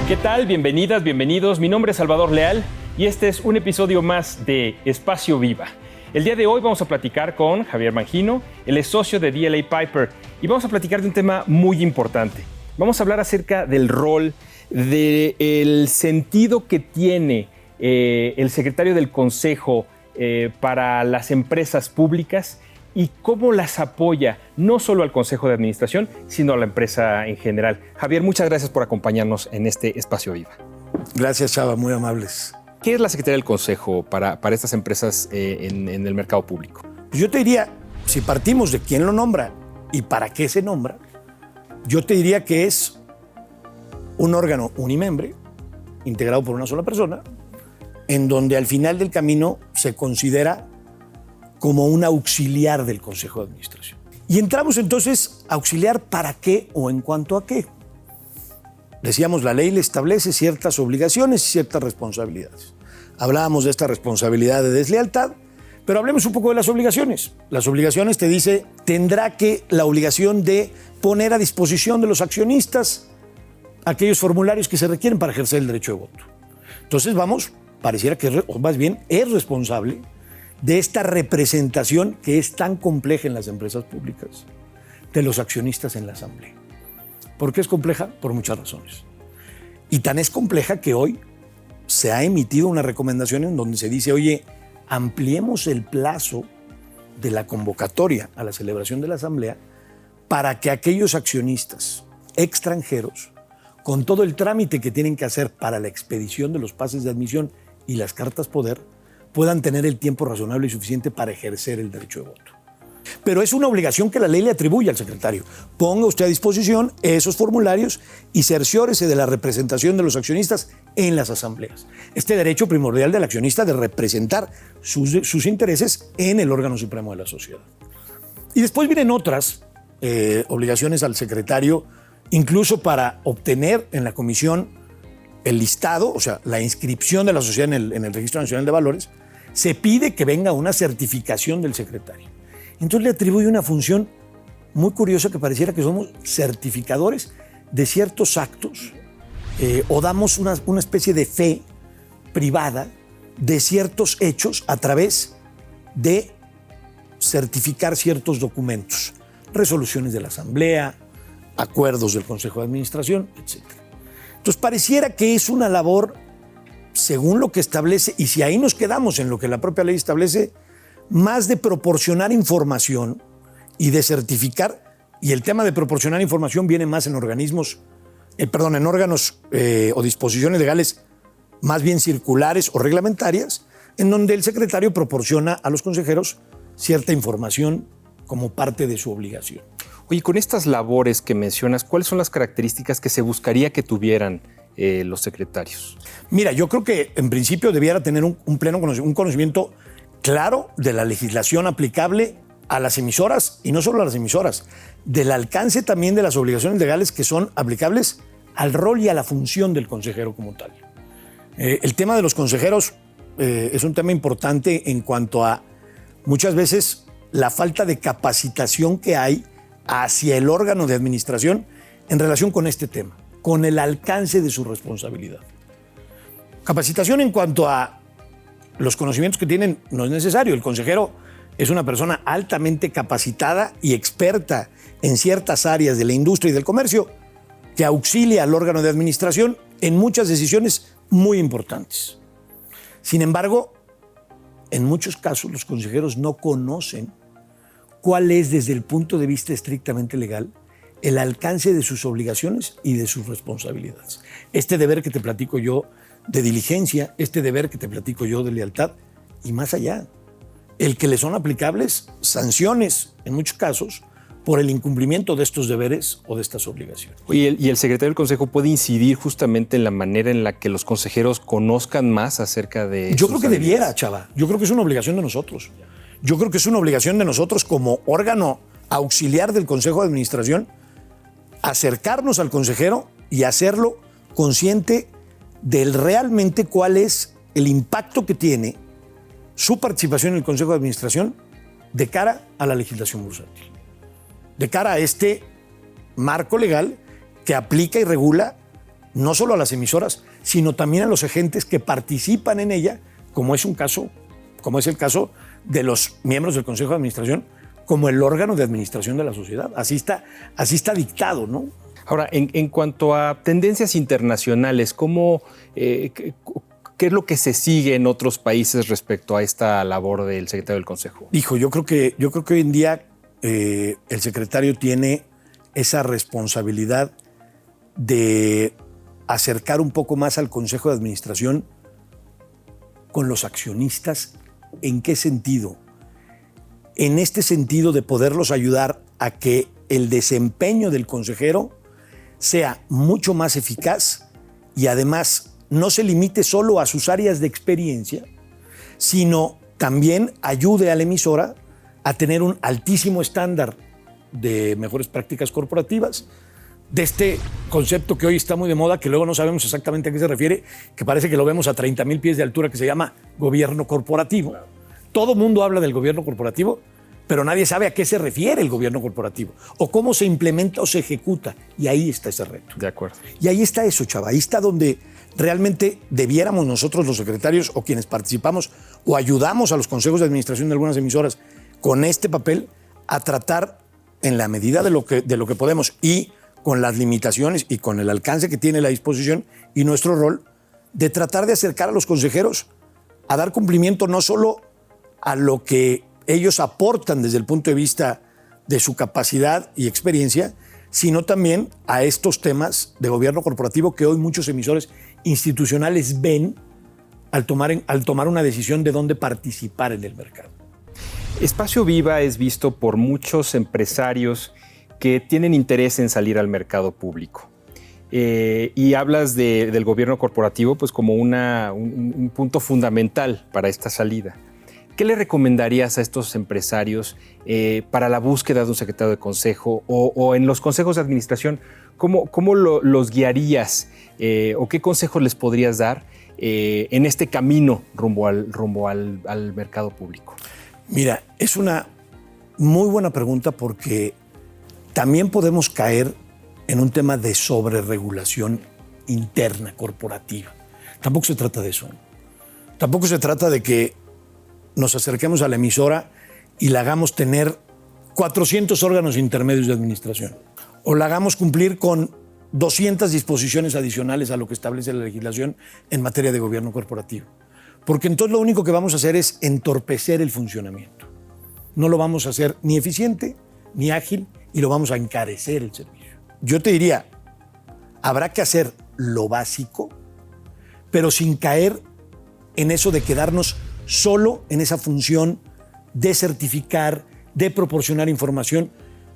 ¿Qué tal? Bienvenidas, bienvenidos. Mi nombre es Salvador Leal y este es un episodio más de Espacio Viva. El día de hoy vamos a platicar con Javier Mangino, él es socio de DLA Piper, y vamos a platicar de un tema muy importante. Vamos a hablar acerca del rol, del sentido que tiene el secretario del Consejo para las empresas públicas y cómo las apoya no solo al Consejo de Administración, sino a la empresa en general. Javier, muchas gracias por acompañarnos en este Espacio Viva. Gracias, Chava, muy amables. ¿Qué es la Secretaría del Consejo para estas empresas en el mercado público? Pues yo te diría, si partimos de quién lo nombra y para qué se nombra, yo te diría que es un órgano unimembre, integrado por una sola persona, en donde al final del camino se considera como un auxiliar del Consejo de Administración. Y entramos entonces a auxiliar para qué o en cuanto a qué. Decíamos, la ley le establece ciertas obligaciones y ciertas responsabilidades. Hablábamos de esta responsabilidad de deslealtad, pero hablemos un poco de las obligaciones. Las obligaciones te dice, tendrá la obligación de poner a disposición de los accionistas aquellos formularios que se requieren para ejercer el derecho de voto. Entonces pareciera que, o más bien, es responsable de esta representación que es tan compleja en las empresas públicas, de los accionistas en la asamblea. ¿Por qué es compleja? Por muchas razones. Y tan es compleja que hoy se ha emitido una recomendación en donde se dice, oye, ampliemos el plazo de la convocatoria a la celebración de la asamblea para que aquellos accionistas extranjeros, con todo el trámite que tienen que hacer para la expedición de los pases de admisión y las cartas poder, puedan tener el tiempo razonable y suficiente para ejercer el derecho de voto. Pero es una obligación que la ley le atribuye al secretario. Ponga usted a disposición esos formularios y cerciórese de la representación de los accionistas en las asambleas. Este derecho primordial del accionista de representar sus intereses en el órgano supremo de la sociedad. Y después vienen otras obligaciones al secretario, incluso para obtener en la comisión el listado, o sea, la inscripción de la sociedad en el Registro Nacional de Valores. Se pide que venga una certificación del secretario. Entonces le atribuye una función muy curiosa que pareciera que somos certificadores de ciertos actos o damos una especie de fe privada de ciertos hechos a través de certificar ciertos documentos, resoluciones de la Asamblea, acuerdos del Consejo de Administración, etc. Entonces pareciera que es una labor, según lo que establece, y si ahí nos quedamos en lo que la propia ley establece, más de proporcionar información y de certificar, y el tema de proporcionar información viene más en órganos o disposiciones legales más bien circulares o reglamentarias, en donde el secretario proporciona a los consejeros cierta información como parte de su obligación. Oye, con estas labores que mencionas, ¿cuáles son las características que se buscaría que tuvieran los secretarios? Mira, yo creo que en principio debiera tener un conocimiento claro de la legislación aplicable a las emisoras, y no solo a las emisoras, del alcance también de las obligaciones legales que son aplicables al rol y a la función del consejero como tal. El tema de los consejeros es un tema importante en cuanto a muchas veces la falta de capacitación que hay hacia el órgano de administración en relación con este tema, con el alcance de su responsabilidad. Capacitación en cuanto a los conocimientos que tienen no es necesario. El consejero es una persona altamente capacitada y experta en ciertas áreas de la industria y del comercio que auxilia al órgano de administración en muchas decisiones muy importantes. Sin embargo, en muchos casos los consejeros no conocen cuál es, desde el punto de vista estrictamente legal, el alcance de sus obligaciones y de sus responsabilidades. Este deber que te platico yo de diligencia, este deber que te platico yo de lealtad, y más allá, el que le son aplicables sanciones, en muchos casos, por el incumplimiento de estos deberes o de estas obligaciones. ¿Y el secretario del Consejo puede incidir justamente en la manera en la que los consejeros conozcan más acerca de... Yo creo que debiera, Chava. Yo creo que es una obligación de nosotros. Yo creo que es una obligación de nosotros como órgano auxiliar del Consejo de Administración acercarnos al consejero y hacerlo consciente de realmente cuál es el impacto que tiene su participación en el Consejo de Administración de cara a la legislación bursátil, de cara a este marco legal que aplica y regula no solo a las emisoras, sino también a los agentes que participan en ella, como es el caso de los miembros del Consejo de Administración, como el órgano de administración de la sociedad. Así está dictado, ¿no? Ahora, en cuanto a tendencias internacionales, ¿qué es lo que se sigue en otros países respecto a esta labor del secretario del Consejo? Yo creo que hoy en día el secretario tiene esa responsabilidad de acercar un poco más al Consejo de Administración con los accionistas. ¿En qué sentido? En este sentido de poderlos ayudar a que el desempeño del consejero sea mucho más eficaz y además no se limite solo a sus áreas de experiencia, sino también ayude a la emisora a tener un altísimo estándar de mejores prácticas corporativas, de este concepto que hoy está muy de moda, que luego no sabemos exactamente a qué se refiere, que parece que lo vemos a 30,000 pies de altura, que se llama gobierno corporativo. Todo mundo habla del gobierno corporativo, pero nadie sabe a qué se refiere el gobierno corporativo o cómo se implementa o se ejecuta. Y ahí está ese reto. De acuerdo. Y ahí está eso, Chava. Ahí está donde realmente debiéramos nosotros, los secretarios o quienes participamos o ayudamos a los consejos de administración de algunas emisoras con este papel a tratar en la medida de lo que podemos y con las limitaciones y con el alcance que tiene la disposición y nuestro rol de tratar de acercar a los consejeros a dar cumplimiento no solo a lo que ellos aportan desde el punto de vista de su capacidad y experiencia, sino también a estos temas de gobierno corporativo que hoy muchos emisores institucionales ven al tomar una decisión de dónde participar en el mercado. Espacio Viva es visto por muchos empresarios que tienen interés en salir al mercado público. Y hablas del gobierno corporativo pues como un punto fundamental para esta salida. ¿Qué le recomendarías a estos empresarios para la búsqueda de un secretario de consejo o en los consejos de administración? ¿Cómo los guiarías o qué consejos les podrías dar en este camino rumbo al mercado público? Mira, es una muy buena pregunta porque también podemos caer en un tema de sobreregulación interna corporativa. Tampoco se trata de eso. Tampoco se trata de que nos acerquemos a la emisora y la hagamos tener 400 órganos intermedios de administración o la hagamos cumplir con 200 disposiciones adicionales a lo que establece la legislación en materia de gobierno corporativo. Porque entonces lo único que vamos a hacer es entorpecer el funcionamiento. No lo vamos a hacer ni eficiente ni ágil y lo vamos a encarecer el servicio. Yo te diría, habrá que hacer lo básico, pero sin caer en eso de quedarnos solo en esa función de certificar, de proporcionar información,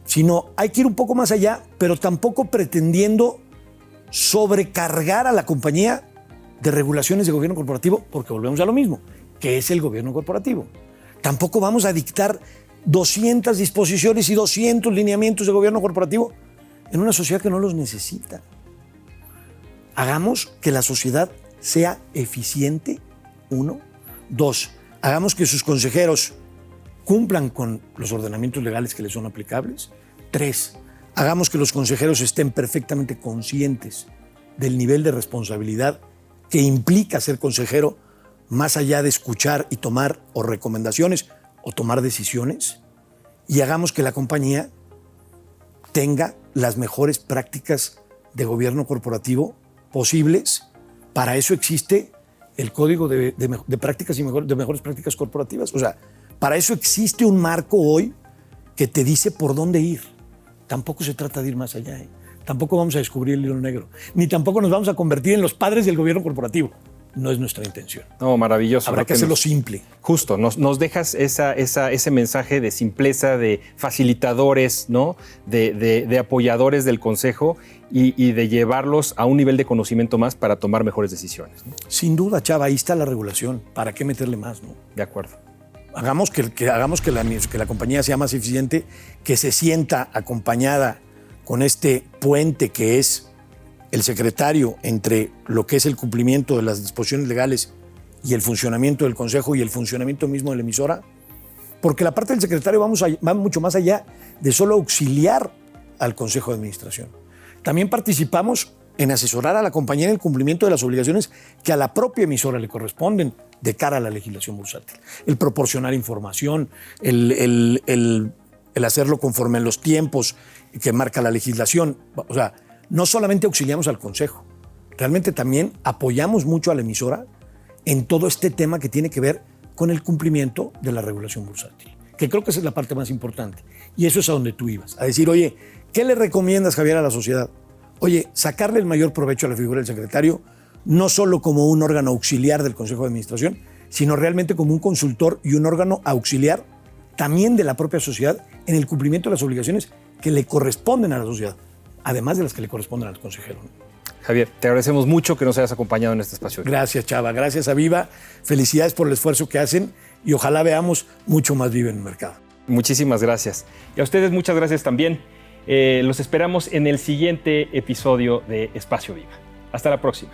sino hay que ir un poco más allá, pero tampoco pretendiendo sobrecargar a la compañía de regulaciones de gobierno corporativo, porque volvemos a lo mismo, que es el gobierno corporativo. Tampoco vamos a dictar 200 disposiciones y 200 lineamientos de gobierno corporativo en una sociedad que no los necesita. Hagamos que la sociedad sea eficiente, 1. 2, hagamos que sus consejeros cumplan con los ordenamientos legales que les son aplicables. 3, hagamos que los consejeros estén perfectamente conscientes del nivel de responsabilidad que implica ser consejero, más allá de escuchar y tomar o recomendaciones o tomar decisiones, y hagamos que la compañía tenga las mejores prácticas de gobierno corporativo posibles. Para eso existe el Código de Prácticas y de Mejores Prácticas Corporativas. O sea, para eso existe un marco hoy que te dice por dónde ir. Tampoco se trata de ir más allá, ¿eh? Tampoco vamos a descubrir el hilo negro, ni tampoco nos vamos a convertir en los padres del gobierno corporativo. No es nuestra intención. No, maravilloso. Habrá que hacerlo simple. Justo, nos dejas ese mensaje de simpleza, de facilitadores, ¿no? de apoyadores del consejo y de llevarlos a un nivel de conocimiento más para tomar mejores decisiones, ¿no? Sin duda, Chava, ahí está la regulación. ¿Para qué meterle más, no? De acuerdo. Hagamos que la compañía sea más eficiente, que se sienta acompañada con este puente que es el secretario entre lo que es el cumplimiento de las disposiciones legales y el funcionamiento del consejo y el funcionamiento mismo de la emisora, porque la parte del secretario va mucho más allá de solo auxiliar al consejo de administración. También participamos en asesorar a la compañía en el cumplimiento de las obligaciones que a la propia emisora le corresponden de cara a la legislación bursátil. El proporcionar información, el hacerlo conforme a los tiempos que marca la legislación. O sea, no solamente auxiliamos al Consejo, realmente también apoyamos mucho a la emisora en todo este tema que tiene que ver con el cumplimiento de la regulación bursátil, que creo que esa es la parte más importante. Y eso es a donde tú ibas, a decir, oye, ¿qué le recomiendas, Javier, a la sociedad? Oye, sacarle el mayor provecho a la figura del secretario, no solo como un órgano auxiliar del Consejo de Administración, sino realmente como un consultor y un órgano auxiliar también de la propia sociedad en el cumplimiento de las obligaciones que le corresponden a la sociedad, además de las que le corresponden al consejero. Javier, te agradecemos mucho que nos hayas acompañado en este espacio. Gracias, Chava. Gracias a Viva. Felicidades por el esfuerzo que hacen y ojalá veamos mucho más Viva en el mercado. Muchísimas gracias. Y a ustedes muchas gracias también. Los esperamos en el siguiente episodio de Espacio Viva. Hasta la próxima.